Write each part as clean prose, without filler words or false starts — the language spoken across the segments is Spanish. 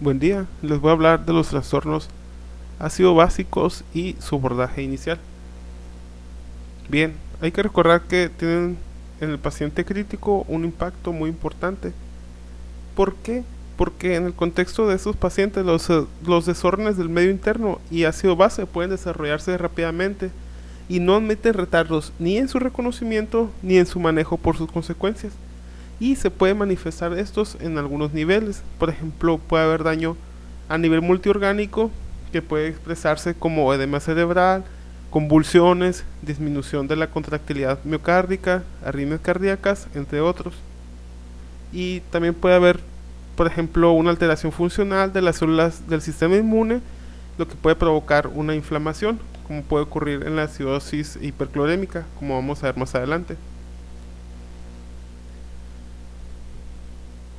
Buen día, les voy a hablar de los trastornos ácido básicos y su abordaje inicial. Bien, hay que recordar que tienen en el paciente crítico un impacto muy importante. ¿Por qué? Porque en el contexto de estos pacientes los desórdenes del medio interno y ácido base pueden desarrollarse rápidamente y no admiten retardos ni en su reconocimiento ni en su manejo por sus consecuencias. Y se puede manifestar estos en algunos niveles. Por ejemplo, puede haber daño a nivel multiorgánico que puede expresarse como edema cerebral, convulsiones, disminución de la contractilidad miocárdica, arritmias cardíacas, entre otros. Y también puede haber, por ejemplo, una alteración funcional de las células del sistema inmune, lo que puede provocar una inflamación, como puede ocurrir en la acidosis hiperclorémica, como vamos a ver más adelante.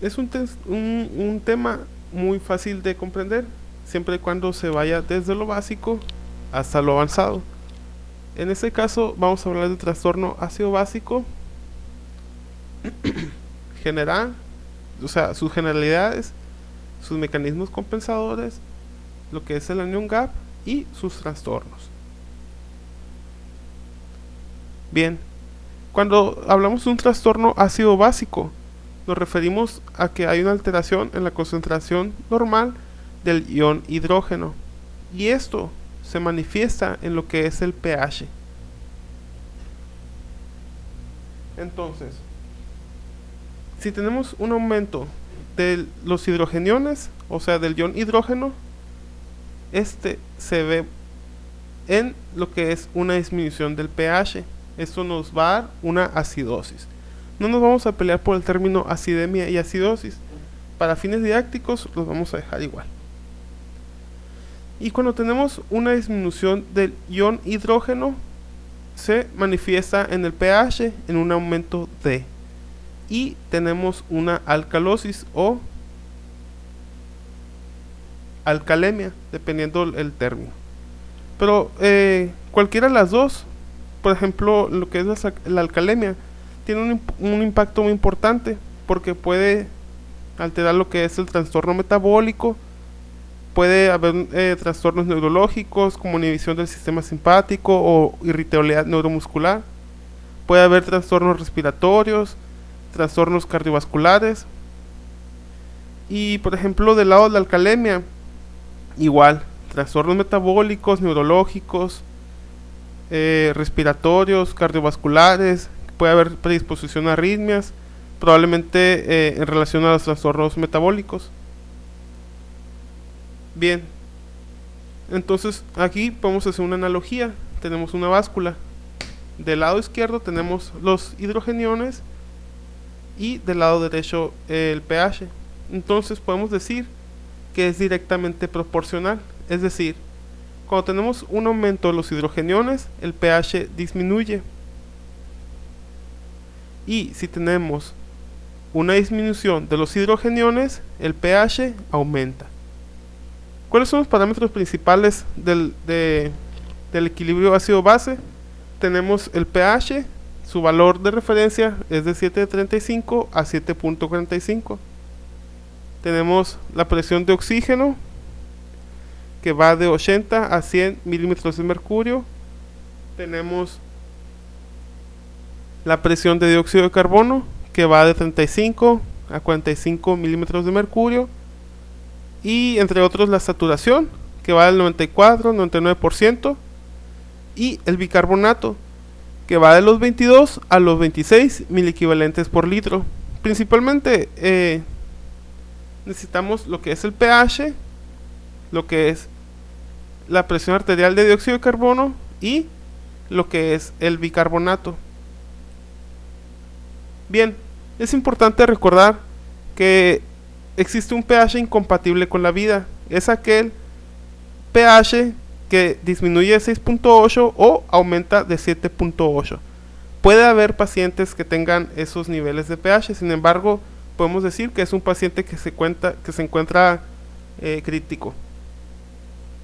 Es un tema muy fácil de comprender, siempre y cuando se vaya desde lo básico hasta lo avanzado. En este caso vamos a hablar del trastorno ácido básico general, o sea, sus generalidades, sus mecanismos compensadores, lo que es el anion gap y sus trastornos. Bien, cuando hablamos de un trastorno ácido básico, nos referimos a que hay una alteración en la concentración normal del ion hidrógeno, y esto se manifiesta en lo que es el pH. Entonces, si tenemos un aumento de los hidrogeniones, o sea, del ion hidrógeno, este se ve en lo que es una disminución del pH. Esto nos va a dar una acidosis. No nos vamos a pelear por el término acidemia y acidosis. Para fines didácticos los vamos a dejar igual. Y cuando tenemos una disminución del ion hidrógeno, se manifiesta en el pH en un aumento de. Y tenemos una alcalosis o alcalemia, dependiendo el término. Pero cualquiera de las dos, por ejemplo, lo que es la alcalemia, tiene un impacto muy importante porque puede alterar lo que es el trastorno metabólico, puede haber trastornos neurológicos como inhibición del sistema simpático o irritabilidad neuromuscular, puede haber trastornos respiratorios, trastornos cardiovasculares y, por ejemplo, del lado de la alcalemia, igual, trastornos metabólicos, neurológicos, respiratorios, cardiovasculares, puede haber predisposición a arritmias, probablemente en relación a los trastornos metabólicos. Bien, entonces aquí podemos hacer una analogía. Tenemos una báscula. Del lado izquierdo tenemos los hidrogeniones y del lado derecho el pH. Entonces podemos decir que es directamente proporcional. Es decir, cuando tenemos un aumento de los hidrogeniones, el pH disminuye. Y si tenemos una disminución de los hidrogeniones, el pH aumenta. ¿Cuáles son los parámetros principales del equilibrio ácido-base? Tenemos el pH, su valor de referencia es de 7.35 a 7.45. Tenemos la presión de oxígeno, que va de 80 a 100 milímetros de mercurio. Tenemos la presión de dióxido de carbono, que va de 35 a 45 milímetros de mercurio. Y entre otros la saturación, que va del 94-99%. Y el bicarbonato, que va de los 22 a los 26 miliequivalentes por litro. Principalmente necesitamos lo que es el pH, lo que es la presión arterial de dióxido de carbono y lo que es el bicarbonato. Bien, es importante recordar que existe un pH incompatible con la vida. Es aquel pH que disminuye de 6.8 o aumenta de 7.8. Puede haber pacientes que tengan esos niveles de pH, sin embargo, podemos decir que es un paciente que se encuentra crítico.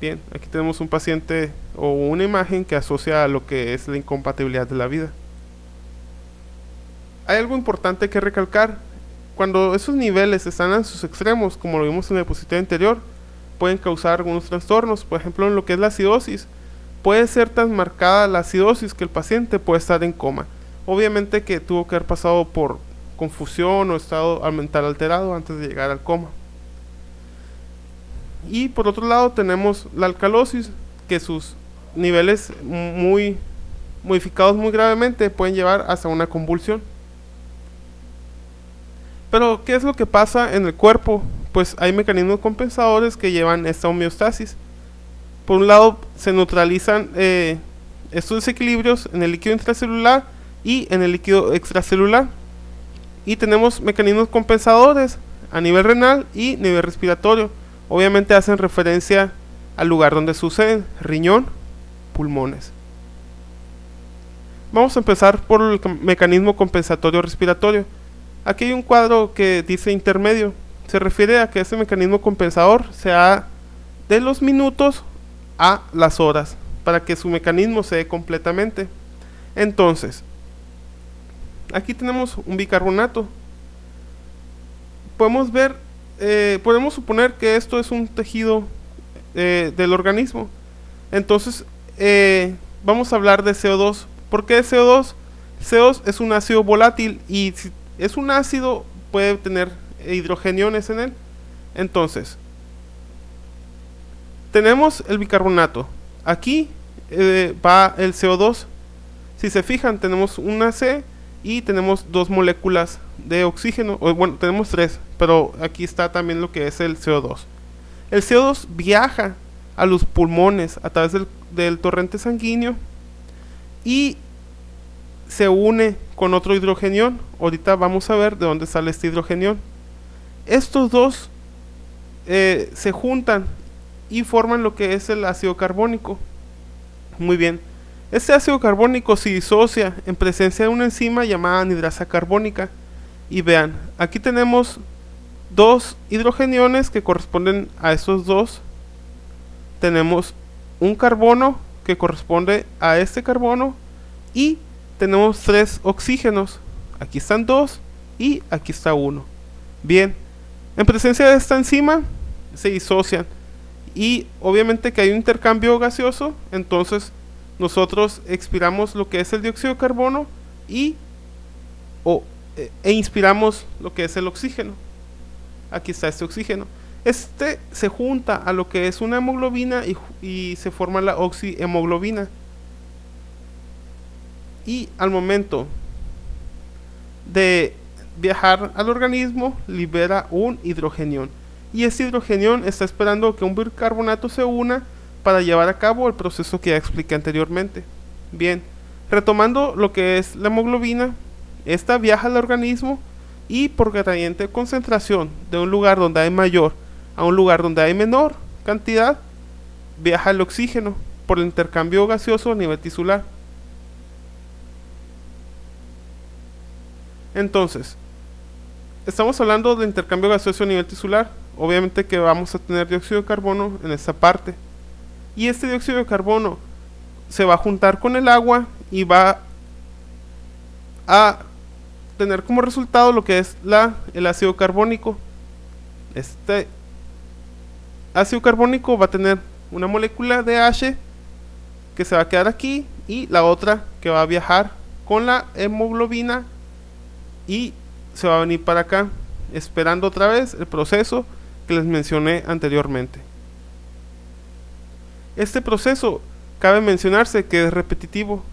Bien, aquí tenemos un paciente o una imagen que asocia a lo que es la incompatibilidad de la vida. Hay algo importante que recalcar. cuando esos niveles están en sus extremos, como lo vimos en el diapositiva anterior, pueden causar algunos trastornos. Por ejemplo, en lo que es la acidosis, puede ser tan marcada la acidosis que el paciente puede estar en coma. Obviamente que tuvo que haber pasado por confusión o estado mental alterado antes de llegar al coma. Y por otro lado tenemos la alcalosis, que sus niveles muy modificados muy gravemente pueden llevar hasta una convulsión. Pero ¿qué es lo que pasa en el cuerpo? Pues hay mecanismos compensadores que llevan esta homeostasis. Por un lado se neutralizan estos desequilibrios en el líquido intracelular y en el líquido extracelular. Y tenemos mecanismos compensadores a nivel renal y nivel respiratorio. Obviamente hacen referencia al lugar donde suceden: riñón, pulmones. Vamos a empezar por el mecanismo compensatorio respiratorio. Aquí hay un cuadro que dice intermedio. Se refiere a que ese mecanismo compensador se da de los minutos a las horas para que su mecanismo se dé completamente. Entonces, aquí tenemos un bicarbonato. Podemos suponer que esto es un tejido del organismo. Entonces, vamos a hablar de CO2. ¿Por qué CO2? CO2 es un ácido volátil y si es un ácido puede tener hidrogeniones en él. Entonces, tenemos el bicarbonato. Aquí va el CO2. Si se fijan, tenemos una C y tenemos dos moléculas de oxígeno. Bueno, tenemos tres, pero aquí está también lo que es el CO2. El CO2 viaja a los pulmones a través del torrente sanguíneo y se une con otro hidrogenión. Ahorita vamos a ver de dónde sale este hidrogenión. Estos dos se juntan y forman lo que es el ácido carbónico. Muy bien. Este ácido carbónico se disocia en presencia de una enzima llamada anhidrasa carbónica. Y vean, aquí tenemos dos hidrogeniones que corresponden a estos dos. Tenemos un carbono que corresponde a este carbono y tenemos tres oxígenos. Aquí están dos y aquí está uno. Bien, en presencia de esta enzima se disocian y obviamente que hay un intercambio gaseoso. Entonces nosotros expiramos lo que es el dióxido de carbono e inspiramos lo que es el oxígeno. Aquí está este oxígeno. Este se junta a lo que es una hemoglobina y se forma la oxihemoglobina. Y al momento de viajar al organismo libera un hidrogenión. Y este hidrogenión está esperando que un bicarbonato se una para llevar a cabo el proceso que ya expliqué anteriormente. Bien, retomando lo que es la hemoglobina, esta viaja al organismo y por gradiente de concentración de un lugar donde hay mayor a un lugar donde hay menor cantidad, viaja el oxígeno por el intercambio gaseoso a nivel tisular. Entonces, estamos hablando de intercambio gaseoso a nivel tisular. Obviamente que vamos a tener dióxido de carbono en esta parte. Y este dióxido de carbono se va a juntar con el agua y va a tener como resultado lo que es el ácido carbónico. Este ácido carbónico va a tener una molécula de H que se va a quedar aquí y la otra que va a viajar con la hemoglobina y se va a venir para acá, esperando otra vez el proceso que les mencioné anteriormente. Este proceso cabe mencionarse que es repetitivo.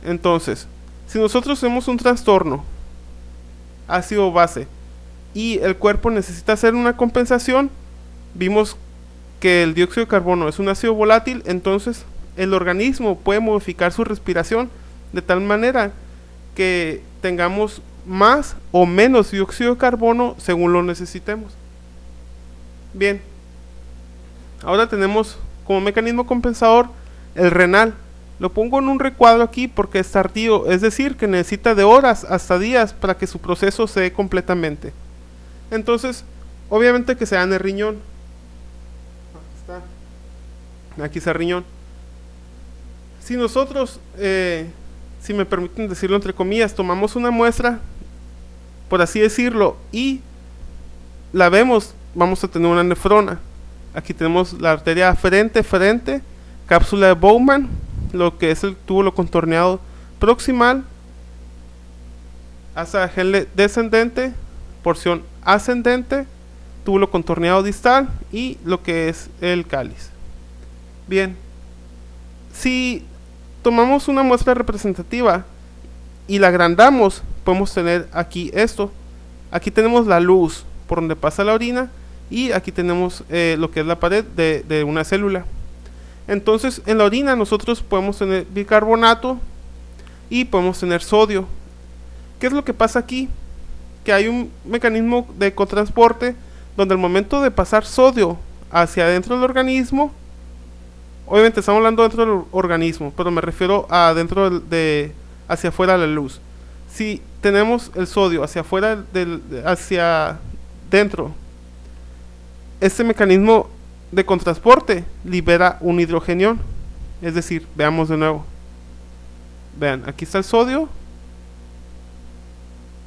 Entonces, si nosotros tenemos un trastorno ácido-base y el cuerpo necesita hacer una compensación, vimos que el dióxido de carbono es un ácido volátil, entonces el organismo puede modificar su respiración de tal manera que tengamos más o menos dióxido de carbono según lo necesitemos. Bien, ahora tenemos como mecanismo compensador el renal. Lo pongo en un recuadro aquí porque es tardío, es decir, que necesita de horas hasta días para que su proceso se dé completamente. Entonces, obviamente que se da en el riñón. Aquí está el riñón. Si nosotros, si me permiten decirlo entre comillas, tomamos una muestra, por así decirlo, y la vemos, vamos a tener una nefrona. Aquí tenemos la arteria aferente, cápsula de Bowman, lo que es el túbulo contorneado proximal, asa gel descendente, porción ascendente, túbulo contorneado distal y lo que es el cáliz. Bien, si tomamos una muestra representativa y la agrandamos, podemos tener aquí esto. Aquí tenemos la luz por donde pasa la orina y aquí tenemos lo que es la pared de una célula. Entonces en la orina nosotros podemos tener bicarbonato y podemos tener sodio. ¿Qué es lo que pasa aquí? Que hay un mecanismo de cotransporte donde al momento de pasar sodio hacia adentro del organismo, obviamente estamos hablando dentro del organismo, pero me refiero a dentro hacia afuera de la luz. Si tenemos el sodio hacia afuera hacia dentro, este mecanismo de contrasporte libera un hidrogenión. Es decir, veamos de nuevo. Vean, aquí está el sodio,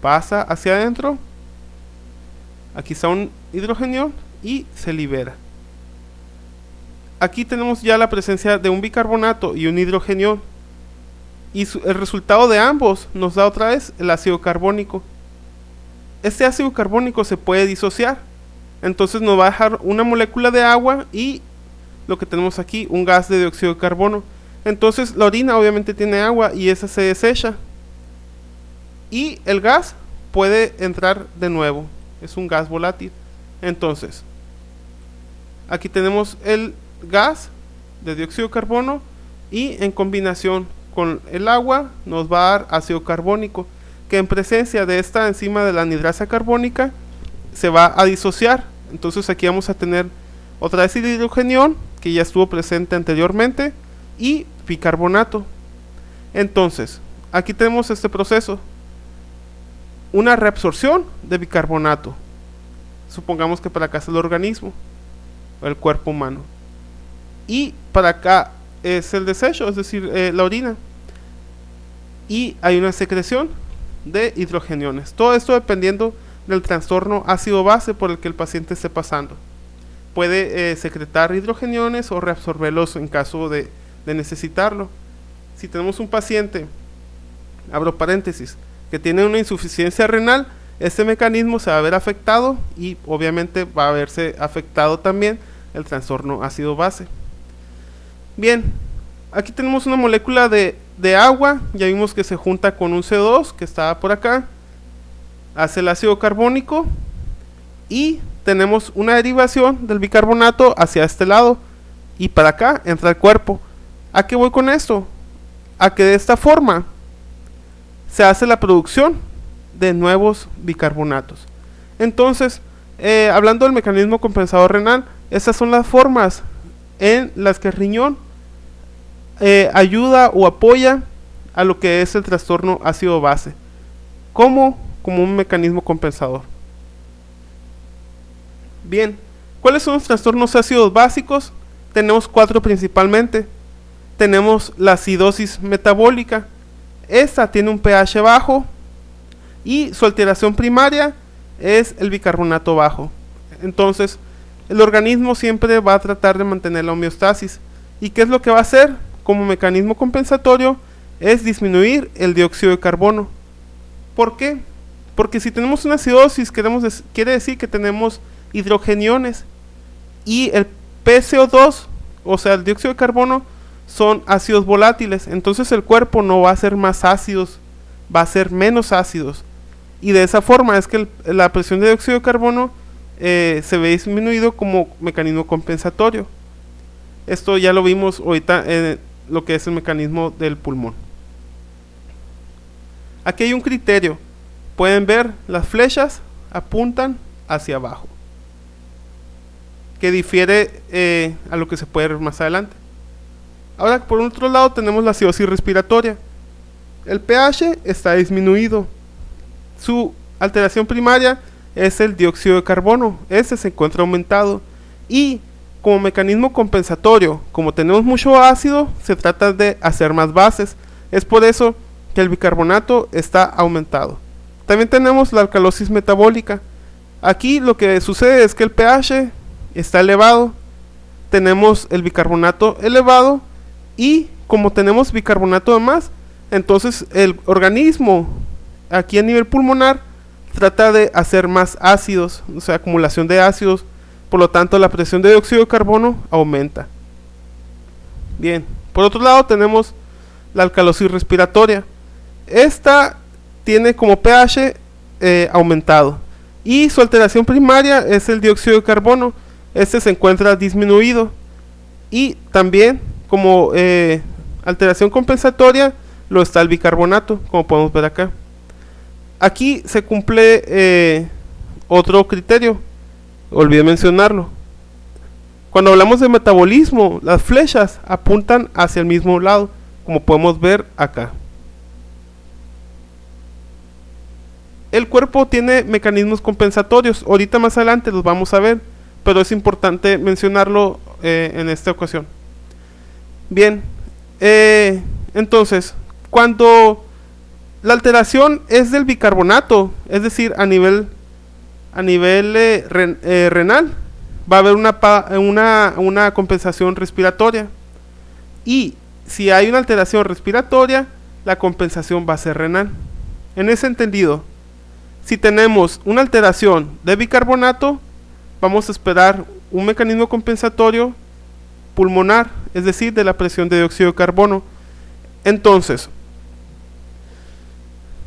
pasa hacia adentro, aquí está un hidrogenión y se libera. Aquí tenemos ya la presencia de un bicarbonato y un hidrogenión, y el resultado de ambos nos da otra vez el ácido carbónico. Este ácido carbónico se puede disociar, entonces nos va a dejar una molécula de agua y lo que tenemos aquí, un gas de dióxido de carbono. Entonces la orina obviamente tiene agua y esa se desecha y el gas puede entrar de nuevo, es un gas volátil. Entonces aquí tenemos el gas de dióxido de carbono y en combinación con el agua nos va a dar ácido carbónico, que en presencia de esta enzima de la anhidrasa carbónica se va a disociar. Entonces aquí vamos a tener otra vez el hidrogenión que ya estuvo presente anteriormente y bicarbonato. Entonces aquí tenemos este proceso, una reabsorción de bicarbonato, supongamos que para acá es el organismo o el cuerpo humano, y para acá es el desecho, es decir, la orina, y hay una secreción de hidrogeniones. Todo esto dependiendo del trastorno ácido-base por el que el paciente esté pasando. Puede secretar hidrogeniones o reabsorberlos en caso de necesitarlo. Si tenemos un paciente, abro paréntesis, que tiene una insuficiencia renal, este mecanismo se va a ver afectado y obviamente va a verse afectado también el trastorno ácido-base. Bien, aquí tenemos una molécula de agua, ya vimos que se junta con un CO2 que estaba por acá, hace el ácido carbónico y tenemos una derivación del bicarbonato hacia este lado y para acá entra el cuerpo. ¿A qué voy con esto? A que de esta forma se hace la producción de nuevos bicarbonatos. Entonces, hablando del mecanismo compensador renal, estas son las formas en las que el riñón ayuda o apoya a lo que es el trastorno ácido-base, como un mecanismo compensador. Bien, ¿cuáles son los trastornos ácidos básicos? Tenemos 4 principalmente. Tenemos la acidosis metabólica. Esta tiene un pH bajo y su alteración primaria es el bicarbonato bajo. Entonces, el organismo siempre va a tratar de mantener la homeostasis. ¿Y qué es lo que va a hacer como mecanismo compensatorio? Es disminuir el dióxido de carbono. ¿Por qué? Porque si tenemos una acidosis, quiere decir que tenemos hidrogeniones y el PCO2, o sea el dióxido de carbono, son ácidos volátiles. Entonces el cuerpo no va a ser más ácidos, va a ser menos ácidos, y de esa forma es que la presión de dióxido de carbono se ve disminuido como mecanismo compensatorio. Esto ya lo vimos ahorita en lo que es el mecanismo del pulmón. Aquí hay un criterio, pueden ver las flechas apuntan hacia abajo, que difiere a lo que se puede ver más adelante. Ahora, por otro lado, tenemos la acidosis respiratoria. El pH está disminuido. Su alteración primaria es el dióxido de carbono. Este se encuentra aumentado. Y como mecanismo compensatorio, como tenemos mucho ácido, se trata de hacer más bases. Es por eso que el bicarbonato está aumentado. También tenemos la alcalosis metabólica. Aquí lo que sucede es que el pH está elevado, tenemos el bicarbonato elevado, y como tenemos bicarbonato de más, entonces el organismo aquí a nivel pulmonar trata de hacer más ácidos, o sea, acumulación de ácidos, por lo tanto la presión de dióxido de carbono aumenta. Bien, por otro lado tenemos la alcalosis respiratoria. Esta tiene como pH aumentado, y su alteración primaria es el dióxido de carbono. Este se encuentra disminuido, y también como alteración compensatoria lo está el bicarbonato, como podemos ver acá. Aquí se cumple otro criterio, olvidé mencionarlo. Cuando hablamos de metabolismo, las flechas apuntan hacia el mismo lado, como podemos ver acá. El cuerpo tiene mecanismos compensatorios, ahorita más adelante los vamos a ver, pero es importante mencionarlo en esta ocasión. Bien, entonces, cuando la alteración es del bicarbonato, es decir, a nivel renal, va a haber una compensación respiratoria. Y si hay una alteración respiratoria, la compensación va a ser renal. En ese entendido, si tenemos una alteración de bicarbonato, vamos a esperar un mecanismo compensatorio pulmonar, es decir, de la presión de dióxido de carbono. Entonces,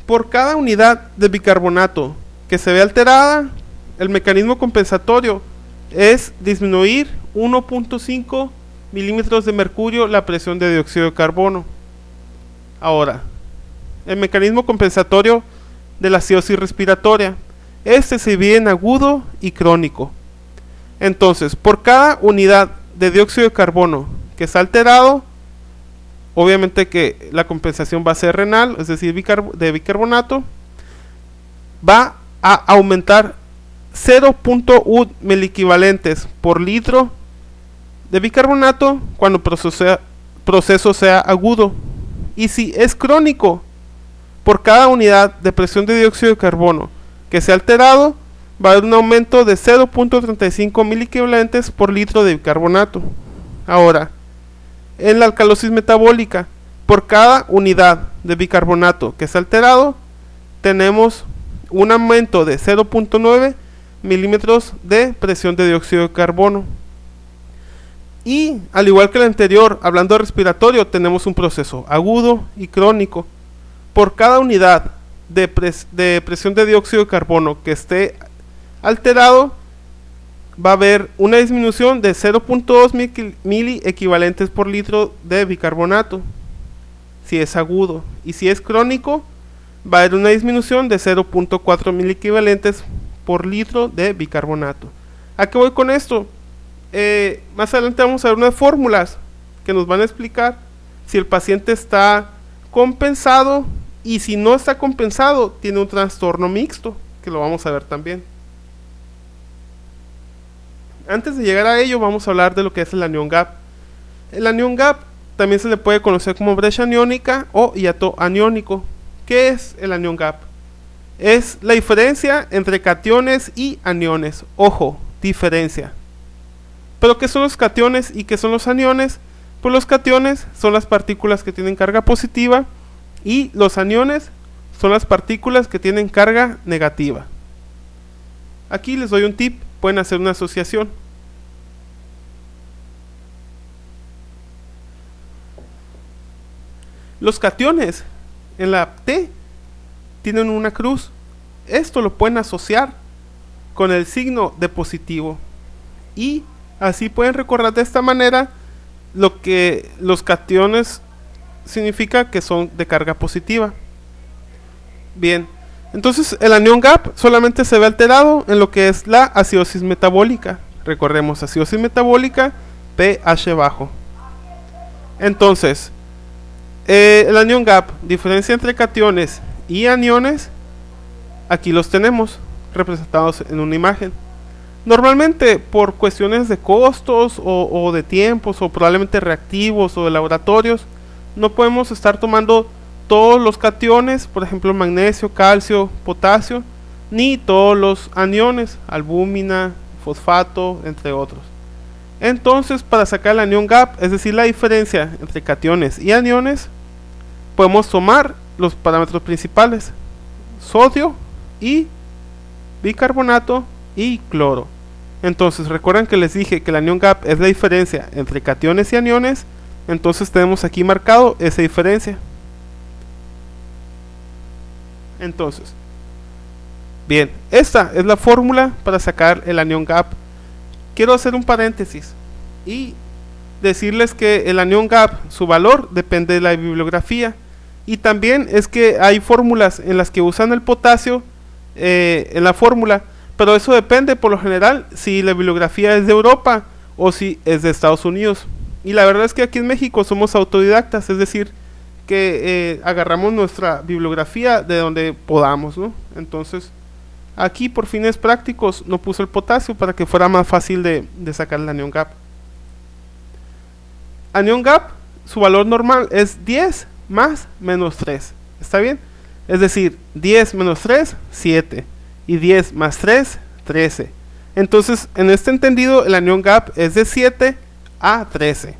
por cada unidad de bicarbonato que se ve alterada, el mecanismo compensatorio es disminuir 1.5 milímetros de mercurio la presión de dióxido de carbono. Ahora, el mecanismo compensatorio de la acidosis respiratoria, este se divide en agudo y crónico. Entonces, por cada unidad de dióxido de carbono que está alterado, obviamente que la compensación va a ser renal, es decir, de bicarbonato, va a aumentar 0.1 miliequivalentes por litro de bicarbonato cuando el proceso sea agudo. Y si es crónico, por cada unidad de presión de dióxido de carbono que sea alterado, va a haber un aumento de 0.35 miliequivalentes por litro de bicarbonato. Ahora, en la alcalosis metabólica, por cada unidad de bicarbonato que sea alterado, tenemos un aumento de 0.9 milímetros de presión de dióxido de carbono. Y al igual que el anterior, hablando de respiratorio, tenemos un proceso agudo y crónico. Por cada unidad de presión de dióxido de carbono que esté alterado, va a haber una disminución de 0.2 miliequivalentes por litro de bicarbonato, si es agudo. Y si es crónico, va a haber una disminución de 0.4 miliequivalentes por litro de bicarbonato. ¿A qué voy con esto? Más adelante vamos a ver unas fórmulas que nos van a explicar si el paciente está compensado, y si no está compensado, tiene un trastorno mixto, que lo vamos a ver también. Antes de llegar a ello, vamos a hablar de lo que es el anión gap. El anión gap también se le puede conocer como brecha aniónica o hiato aniónico. ¿Qué es el anión gap? Es la diferencia entre cationes y aniones. Ojo, diferencia. ¿Pero qué son los cationes y qué son los aniones? Pues los cationes son las partículas que tienen carga positiva, y los aniones son las partículas que tienen carga negativa. Aquí les doy un tip, pueden hacer una asociación. Los cationes en la T tienen una cruz. Esto lo pueden asociar con el signo de positivo, y así pueden recordar de esta manera lo que los cationes significa que son de carga positiva. Bien, entonces el anión gap solamente se ve alterado en lo que es la acidosis metabólica. Recordemos, acidosis metabólica, pH bajo. Entonces, el anión gap, diferencia entre cationes y aniones, aquí los tenemos representados en una imagen. Normalmente por cuestiones de costos o de tiempos, o probablemente reactivos o de laboratorios, no podemos estar tomando todos los cationes, por ejemplo magnesio, calcio, potasio, ni todos los aniones, albúmina, fosfato, entre otros. Entonces, para sacar el anión gap, es decir, la diferencia entre cationes y aniones, podemos tomar los parámetros principales: sodio y bicarbonato y cloro. Entonces, recuerden que les dije que el anión gap es la diferencia entre cationes y aniones. Entonces tenemos aquí marcado esa diferencia. Entonces, bien, esta es la fórmula para sacar el anión gap. Quiero hacer un paréntesis y decirles que el anión gap, su valor depende de la bibliografía, y también es que hay fórmulas en las que usan el potasio en la fórmula, pero eso depende por lo general si la bibliografía es de Europa o si es de Estados Unidos. Y la verdad es que aquí en México somos autodidactas, es decir, que agarramos nuestra bibliografía de donde podamos, ¿no? Entonces, aquí por fines prácticos no puse el potasio para que fuera más fácil de sacar el anión gap. Anión gap, su valor normal es 10 más menos 3. ¿Está bien? Es decir, 10 menos 3, 7. Y 10 más 3, 13. Entonces, en este entendido, el anión gap es de 7 a 13.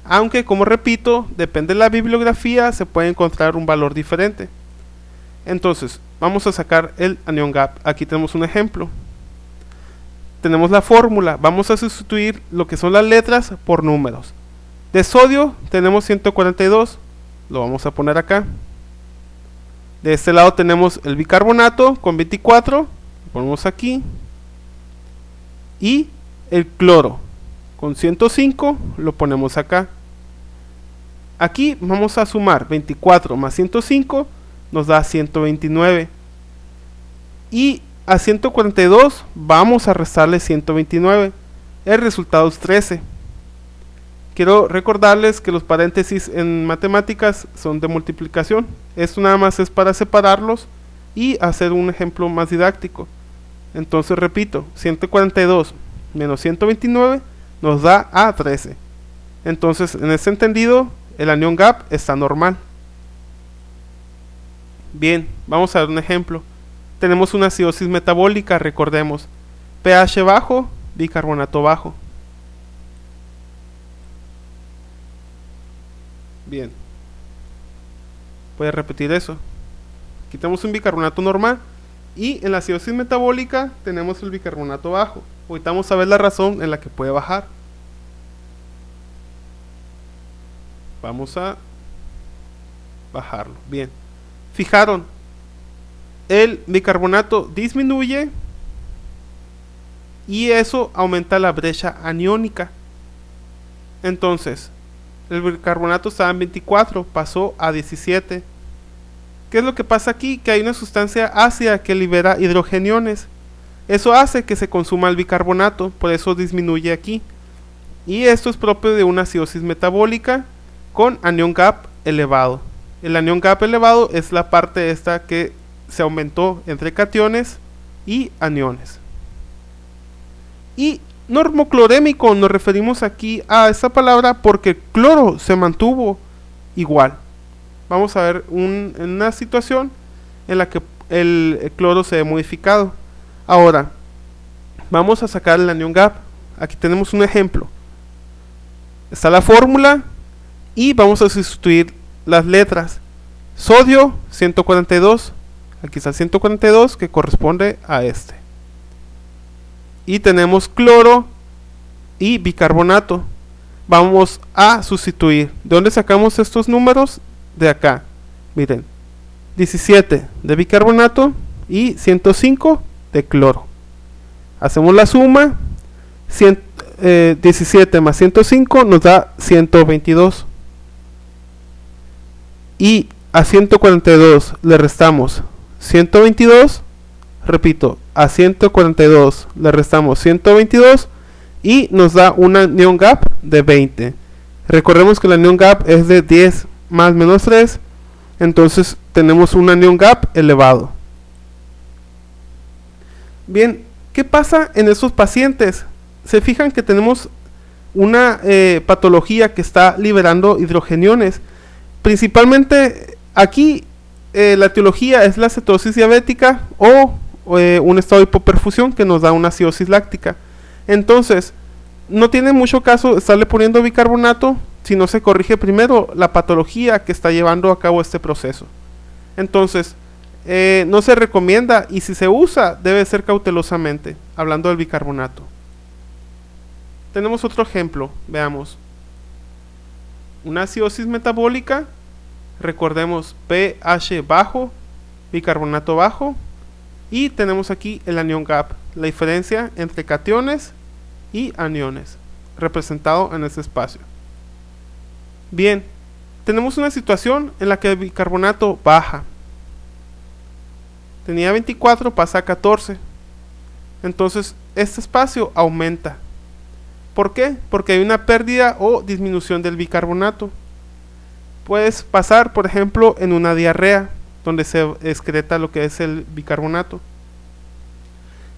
Aunque, como repito, depende de la bibliografía, se puede encontrar un valor diferente. Entonces, vamos a sacar el anión gap. Aquí tenemos un ejemplo. Tenemos la fórmula. Vamos a sustituir lo que son las letras por números. De sodio tenemos 142. Lo vamos a poner acá. De este lado tenemos el bicarbonato con 24. Lo ponemos aquí. Y el cloro con 105 lo ponemos acá. Aquí vamos a sumar 24 más 105, nos da 129. Y a 142 vamos a restarle 129. El resultado es 13. Quiero recordarles que los paréntesis en matemáticas son de multiplicación. Esto nada más es para separarlos y hacer un ejemplo más didáctico. Entonces repito, 142 menos 129 nos da a 13. Entonces, en este entendido, el anión gap está normal. Bien, vamos a ver un ejemplo. Tenemos una acidosis metabólica, recordemos. pH bajo, bicarbonato bajo. Bien. Voy a repetir eso. Quitamos un bicarbonato normal y en la acidosis metabólica tenemos el bicarbonato bajo. Ahorita vamos a ver la razón en la que puede bajar. Vamos a bajarlo. Bien. Fijaron, el bicarbonato disminuye y eso aumenta la brecha aniónica. Entonces, el bicarbonato estaba en 24, pasó a 17. ¿Qué es lo que pasa aquí? Que hay una sustancia ácida que libera hidrogeniones. Eso hace que se consuma el bicarbonato, por eso disminuye aquí. Y esto es propio de una acidosis metabólica con anión gap elevado. El anión gap elevado es la parte esta que se aumentó entre cationes y aniones. Y normoclorémico, nos referimos aquí a esta palabra porque el cloro se mantuvo igual. Vamos a ver una situación en la que el cloro se ha modificado. Ahora, vamos a sacar el anión gap. Aquí tenemos un ejemplo. Está la fórmula y vamos a sustituir las letras. Sodio 142. Aquí está el 142 que corresponde a este. Y tenemos cloro y bicarbonato. Vamos a sustituir. ¿De dónde sacamos estos números? De acá. Miren. 17 de bicarbonato y 105 de cloro. Hacemos la suma. 17 más 105 nos da 122. Y a 142 le restamos 122. Repito, a 142 le restamos 122 y nos da un anión gap de 20. Recordemos que el anión gap es de 10 más menos 3. Entonces tenemos un anión gap elevado. Bien, ¿qué pasa en esos pacientes? Se fijan que tenemos una patología que está liberando hidrogeniones. Principalmente Aquí la etiología es la cetosis diabética o un estado de hipoperfusión que nos da una acidosis láctica. Entonces, no tiene mucho caso estarle poniendo bicarbonato si no se corrige primero la patología que está llevando a cabo este proceso. Entonces, no se recomienda, y si se usa debe ser cautelosamente, hablando del bicarbonato. Tenemos otro ejemplo, veamos. Una acidosis metabólica, recordemos pH bajo, bicarbonato bajo, y tenemos aquí el anión gap, la diferencia entre cationes y aniones, representado en este espacio. Bien, tenemos una situación en la que el bicarbonato baja. Tenía 24, pasa a 14. Entonces, este espacio aumenta. ¿Por qué? Porque hay una pérdida o disminución del bicarbonato. Puedes pasar, por ejemplo, en una diarrea, donde se excreta lo que es el bicarbonato.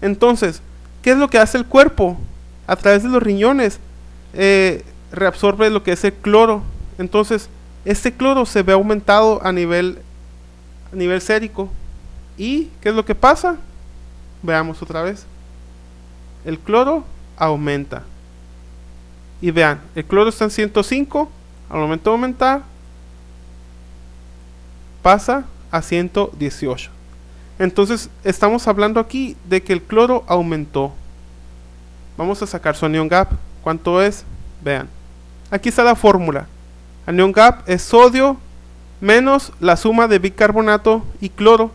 Entonces, ¿qué es lo que hace el cuerpo? A través de los riñones reabsorbe lo que es el cloro. Entonces, este cloro se ve aumentado a nivel sérico. ¿Y qué es lo que pasa? Veamos otra vez. El cloro aumenta. Y vean, el cloro está en 105. Al momento de aumentar, pasa a 118. Entonces, estamos hablando aquí de que el cloro aumentó. Vamos a sacar su anión gap. ¿Cuánto es? Vean. Aquí está la fórmula. Anión gap es sodio menos la suma de bicarbonato y cloro.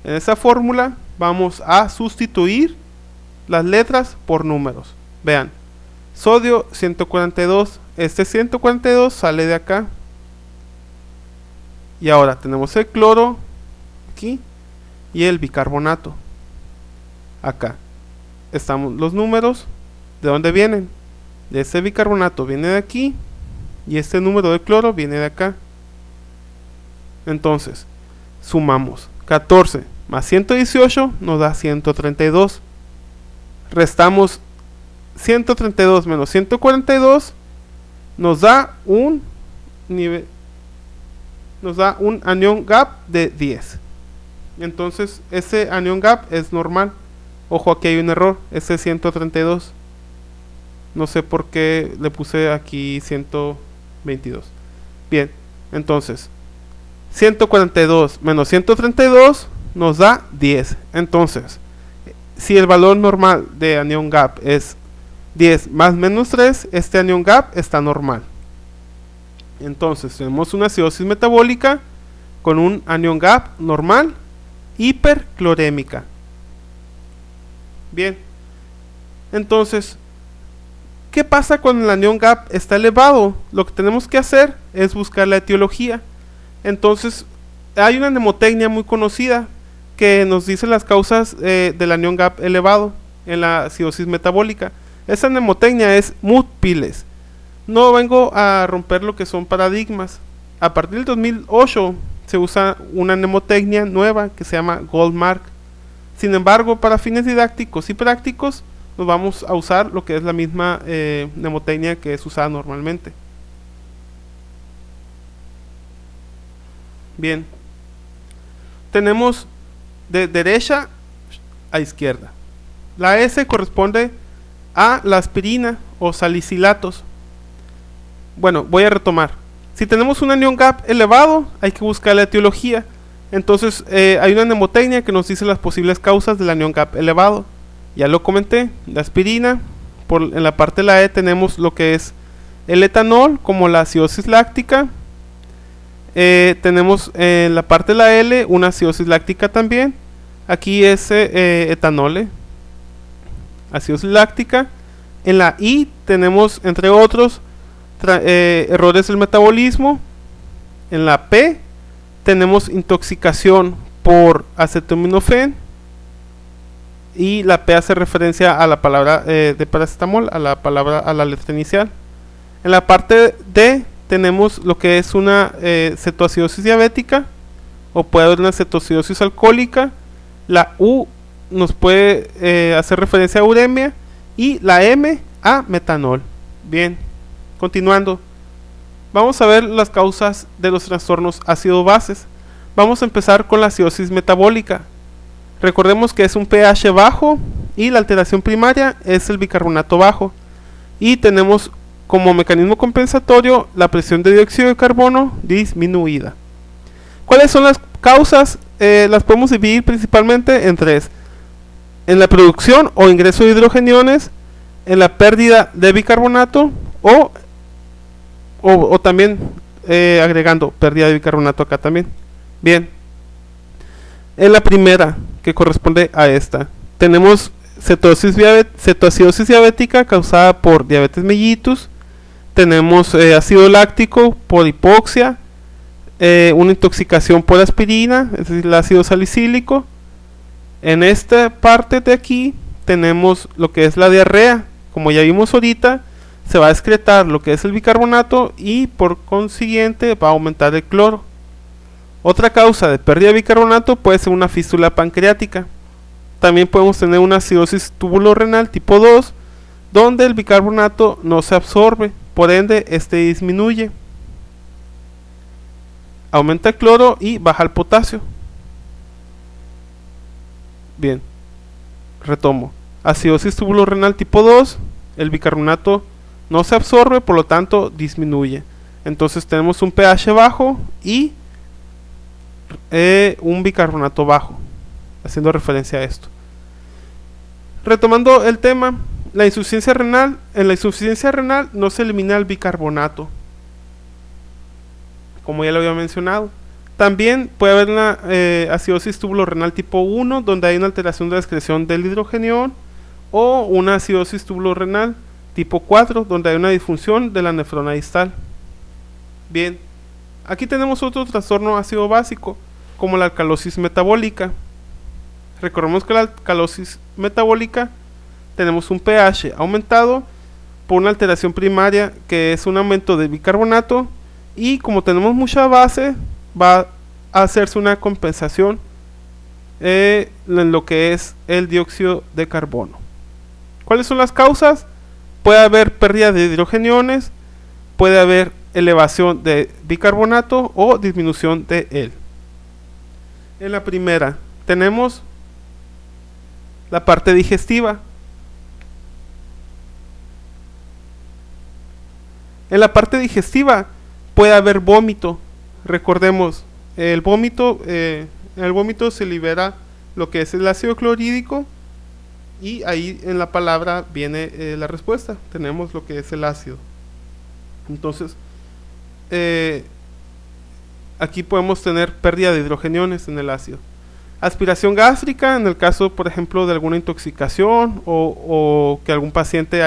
En esa fórmula vamos a sustituir las letras por números. Vean. Sodio 142. Este 142 sale de acá. Y ahora tenemos el cloro aquí y el bicarbonato acá. Estamos los números. ¿De dónde vienen? De este bicarbonato viene de aquí y este número de cloro viene de acá. Entonces, sumamos 14 más 118 nos da 132. Restamos 132 menos 142 nos da un nivel, nos da un anión gap de 10. Entonces, ese anión gap es normal. Ojo, aquí hay un error, ese es 132. No sé por qué le puse aquí 122. Bien, entonces 142 menos 132 nos da 10. Entonces, si el valor normal de anión gap es 10 más menos 3, este anión gap está normal. Entonces, tenemos una acidosis metabólica con un anión gap normal, hiperclorémica. Bien, entonces, ¿qué pasa cuando el anión gap está elevado? Lo que tenemos que hacer es buscar la etiología. Entonces, hay una mnemotecnia muy conocida que nos dice las causas del anión gap elevado en la acidosis metabólica. Esa mnemotecnia es MUT-PILES. No vengo a romper lo que son paradigmas. A partir del 2008 se usa una mnemotecnia nueva que se llama Goldmark. Sin embargo, para fines didácticos y prácticos, nos vamos a usar lo que es la misma mnemotecnia que es usada normalmente. Bien, tenemos de derecha a izquierda. La S corresponde a la aspirina o salicilatos. Bueno, voy a retomar. Si tenemos un anión gap elevado, hay que buscar la etiología. Entonces, hay una mnemotecnia que nos dice las posibles causas del anión gap elevado. Ya lo comenté, la aspirina. En la parte de la E tenemos lo que es el etanol, como la acidosis láctica. Tenemos en la parte de la L una acidosis láctica también. Aquí es etanol, acidosis láctica. En la I tenemos, entre otros, errores del metabolismo. En la P tenemos intoxicación por acetaminofén. Y la P hace referencia a la palabra de paracetamol, a la letra inicial. En la parte D tenemos lo que es una cetoacidosis diabética, o puede haber una cetoacidosis alcohólica. La U nos puede hacer referencia a uremia, y la M a metanol. Bien, continuando. Vamos a ver las causas de los trastornos ácido-bases. Vamos a empezar con la acidosis metabólica. Recordemos que es un pH bajo y la alteración primaria es el bicarbonato bajo. Y tenemos como mecanismo compensatorio la presión de dióxido de carbono disminuida. ¿Cuáles son las causas? Las podemos dividir principalmente en tres: en la producción o ingreso de hidrogeniones, en la pérdida de bicarbonato o también agregando pérdida de bicarbonato acá también. Bien, en la primera, que corresponde a esta, tenemos cetoacidosis diabética causada por diabetes mellitus. Tenemos ácido láctico por hipoxia, una intoxicación por aspirina, es decir, el ácido salicílico. En esta parte de aquí tenemos lo que es la diarrea. Como ya vimos ahorita, se va a excretar lo que es el bicarbonato y por consiguiente va a aumentar el cloro. Otra causa de pérdida de bicarbonato puede ser una fístula pancreática. También podemos tener una acidosis tubulorenal tipo 2, donde el bicarbonato no se absorbe, por ende este disminuye. Aumenta el cloro y baja el potasio. Bien, retomo. Acidosis tubulorenal tipo 2, el bicarbonato no se absorbe, por lo tanto disminuye. Entonces tenemos un pH bajo y un bicarbonato bajo, haciendo referencia a esto. Retomando el tema, la insuficiencia renal. En la insuficiencia renal no se elimina el bicarbonato, como ya lo había mencionado. También puede haber una acidosis tubulorenal tipo 1, donde hay una alteración de la excreción del hidrogenión, o una acidosis tubulorenal tipo 4, donde hay una disfunción de la nefrona distal. Bien, aquí tenemos otro trastorno ácido básico, como la alcalosis metabólica. Recordemos que la alcalosis metabólica tenemos un pH aumentado por una alteración primaria que es un aumento de bicarbonato, y como tenemos mucha base va a hacerse una compensación en lo que es el dióxido de carbono. ¿Cuáles son las causas? Puede haber pérdida de hidrogeniones, puede haber elevación de bicarbonato o disminución de él. En la primera tenemos la parte digestiva. En la parte digestiva puede haber vómito. Recordemos, el vómito, en el vómito se libera lo que es el ácido clorhídrico, y ahí en la palabra viene la respuesta. Tenemos lo que es el ácido. Entonces, aquí podemos tener pérdida de hidrogeniones en el ácido. Aspiración gástrica, en el caso, por ejemplo, de alguna intoxicación o que algún paciente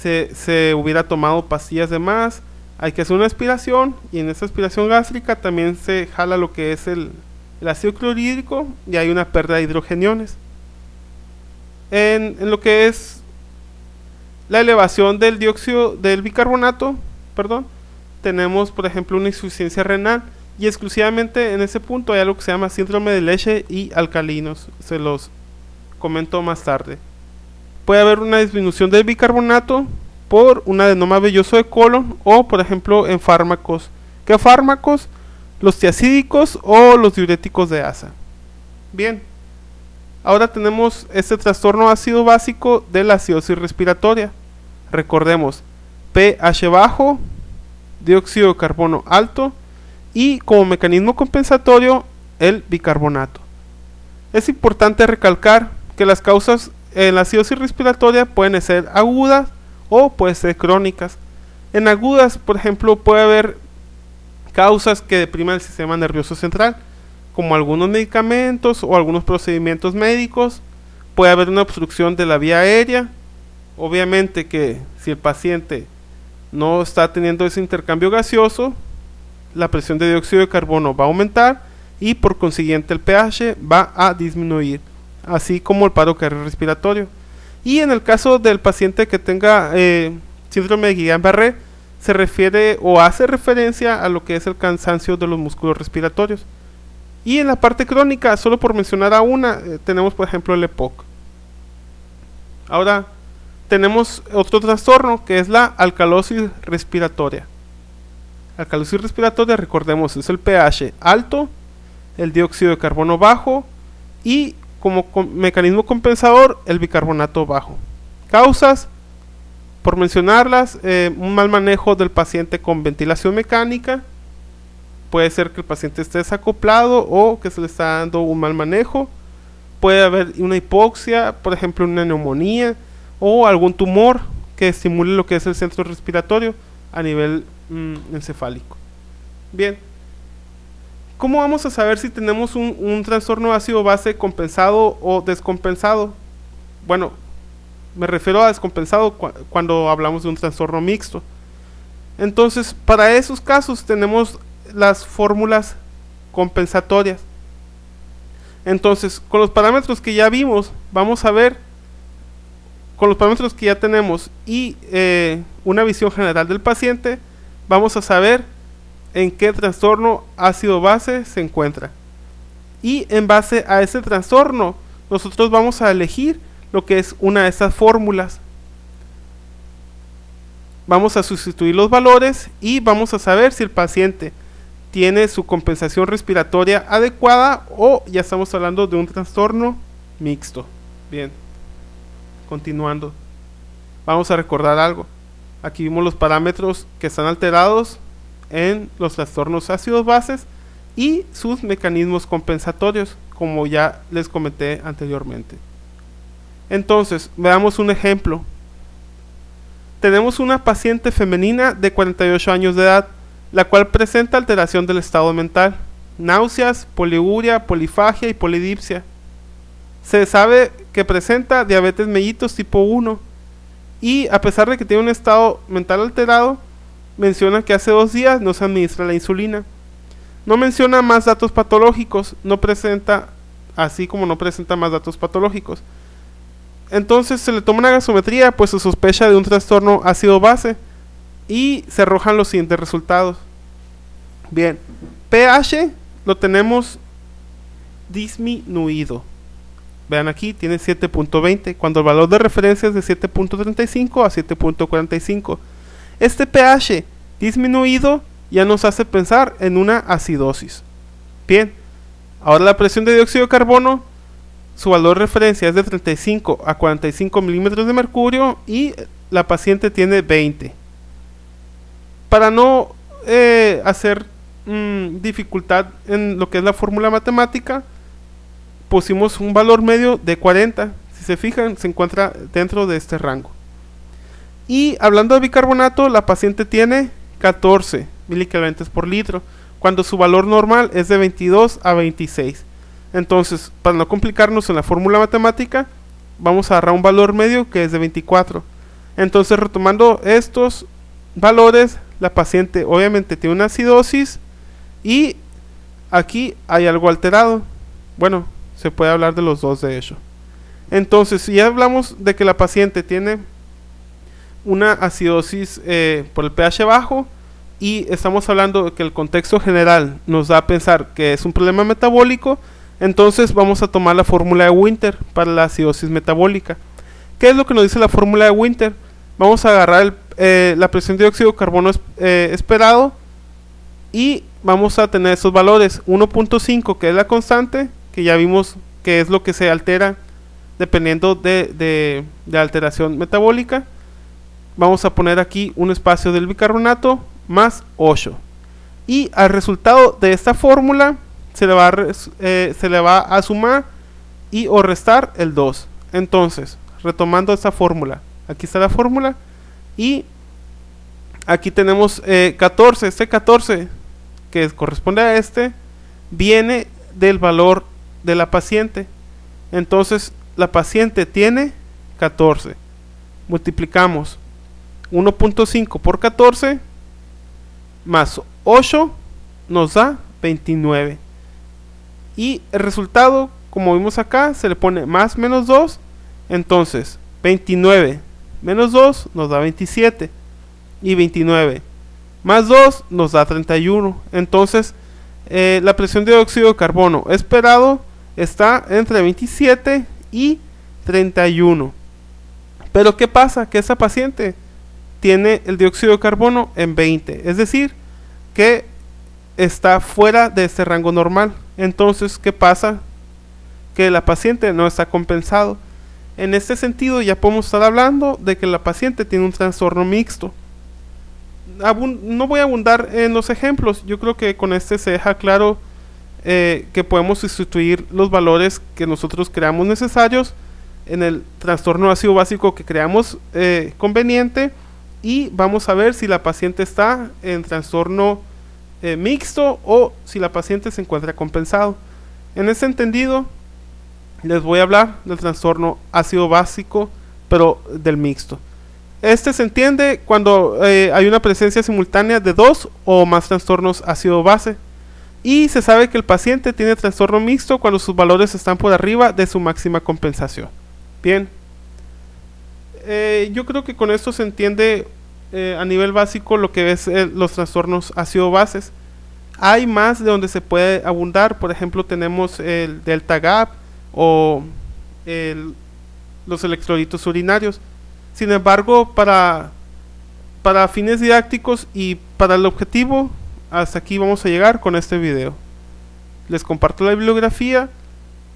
se hubiera tomado pastillas de más, hay que hacer una aspiración, y en esa aspiración gástrica también se jala lo que es el ácido clorhídrico y hay una pérdida de hidrogeniones. En lo que es la elevación del dióxido del bicarbonato, tenemos por ejemplo una insuficiencia renal, y exclusivamente en ese punto hay algo que se llama síndrome de Leche y alcalinos. Se los comento más tarde. Puede haber una disminución del bicarbonato por un adenoma velloso de colon, o por ejemplo en fármacos. ¿Qué fármacos? Los tiacídicos o los diuréticos de asa. Bien, ahora tenemos este trastorno ácido básico de la acidosis respiratoria. Recordemos, pH bajo, dióxido de carbono alto y como mecanismo compensatorio el bicarbonato. Es importante recalcar que las causas en la acidosis respiratoria pueden ser agudas o pueden ser crónicas. En agudas, por ejemplo, puede haber causas que depriman el sistema nervioso central, como algunos medicamentos o algunos procedimientos médicos. Puede haber una obstrucción de la vía aérea. Obviamente que si el paciente no está teniendo ese intercambio gaseoso, la presión de dióxido de carbono va a aumentar y por consiguiente el pH va a disminuir, así como el paro cardiorrespiratorio. Y en el caso del paciente que tenga síndrome de Guillain-Barré, se refiere o hace referencia a lo que es el cansancio de los músculos respiratorios. Y en la parte crónica, solo por mencionar a una, tenemos por ejemplo el EPOC. Ahora tenemos otro trastorno que es la alcalosis respiratoria. alcalosis respiratoria, recordemos, es el pH alto, el dióxido de carbono bajo y como mecanismo compensador el bicarbonato bajo. Causas, por mencionarlas, un mal manejo del paciente con ventilación mecánica. Puede ser que el paciente esté desacoplado o que se le está dando un mal manejo. Puede haber una hipoxia, por ejemplo una neumonía o algún tumor que estimule lo que es el centro respiratorio a nivel encefálico. Bien, ¿cómo vamos a saber si tenemos un trastorno ácido-base compensado o descompensado? Bueno, me refiero a descompensado cuando hablamos de un trastorno mixto. Entonces, para esos casos tenemos las fórmulas compensatorias. Entonces, con los parámetros que ya vimos, vamos a ver, con los parámetros que ya tenemos y una visión general del paciente, vamos a saber en qué trastorno ácido-base se encuentra. Y en base a ese trastorno, nosotros vamos a elegir lo que es una de estas fórmulas. Vamos a sustituir los valores y vamos a saber si el paciente tiene su compensación respiratoria adecuada o ya estamos hablando de un trastorno mixto. Bien, continuando, vamos a recordar algo. Aquí vimos los parámetros que están alterados en los trastornos ácidos-bases y sus mecanismos compensatorios, como ya les comenté anteriormente. Entonces, veamos un ejemplo. Tenemos una paciente femenina de 48 años de edad, la cual presenta alteración del estado mental, náuseas, poliuria, polifagia y polidipsia. Se sabe que presenta diabetes mellitus tipo 1 y a pesar de que tiene un estado mental alterado, menciona que hace 2 días no se administra la insulina. No menciona más datos patológicos, no presenta, así como no presenta más datos patológicos. Entonces se le toma una gasometría, pues se sospecha de un trastorno ácido-base y se arrojan los siguientes resultados. Bien, pH lo tenemos disminuido. Vean aquí, tiene 7.20, cuando el valor de referencia es de 7.35 a 7.45. Este pH disminuido ya nos hace pensar en una acidosis. Bien, ahora la presión de dióxido de carbono, su valor de referencia es de 35 a 45 milímetros de mercurio y la paciente tiene 20. Para no hacer dificultad en lo que es la fórmula matemática, pusimos un valor medio de 40. Si se fijan, se encuentra dentro de este rango. Y hablando de bicarbonato, la paciente tiene 14 milicavalentes por litro, cuando su valor normal es de 22 a 26. Entonces, para no complicarnos en la fórmula matemática, vamos a agarrar un valor medio que es de 24. Entonces, retomando estos valores, la paciente obviamente tiene una acidosis y aquí hay algo alterado. Bueno, se puede hablar de los dos de hecho. Entonces, si ya hablamos de que la paciente tiene una acidosis por el pH bajo y estamos hablando de que el contexto general nos da a pensar que es un problema metabólico, entonces vamos a tomar la fórmula de Winter para la acidosis metabólica. ¿Qué es lo que nos dice la fórmula de Winter? Vamos a agarrar la presión de dióxido de carbono esperado y vamos a tener esos valores. 1.5, que es la constante, que ya vimos que es lo que se altera dependiendo de alteración metabólica. Vamos a poner aquí un espacio del bicarbonato más 8. Y al resultado de esta fórmula se le va a sumar y o restar el 2. Entonces, retomando esta fórmula, aquí está la fórmula y aquí tenemos 14. Este 14 que corresponde a este viene del valor de la paciente. Entonces la paciente tiene 14. Multiplicamos 1.5 por 14 más 8 nos da 29. Y el resultado, como vimos acá, se le pone más menos 2. Entonces 29 menos 2 nos da 27. Y 29 más 2 nos da 31. Entonces la presión de dióxido de carbono esperado está entre 27 y 31. Pero ¿qué pasa? Que esa paciente tiene el dióxido de carbono en 20. Es decir, que está fuera de este rango normal. Entonces, ¿qué pasa? Que la paciente no está compensado. En este sentido ya podemos estar hablando de que la paciente tiene un trastorno mixto. No voy a abundar en los ejemplos, yo creo que con este se deja claro que podemos sustituir los valores que nosotros creamos necesarios en el trastorno ácido básico que creamos conveniente, y vamos a ver si la paciente está en trastorno mixto o si la paciente se encuentra compensado. En ese entendido les voy a hablar del trastorno ácido básico, pero del mixto. Este se entiende cuando hay una presencia simultánea de dos o más trastornos ácido-base, y se sabe que el paciente tiene trastorno mixto cuando sus valores están por arriba de su máxima compensación. Bien, yo creo que con esto se entiende a nivel básico lo que es los trastornos ácido-bases. Hay más de donde se puede abundar, por ejemplo tenemos el delta GAP o los electrolitos urinarios. Sin embargo, para fines didácticos y para el objetivo, hasta aquí vamos a llegar con este video. Les comparto la bibliografía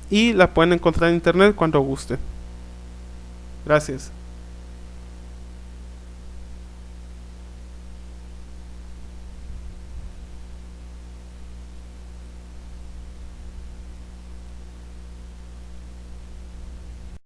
y la pueden encontrar en internet cuando gusten. Gracias.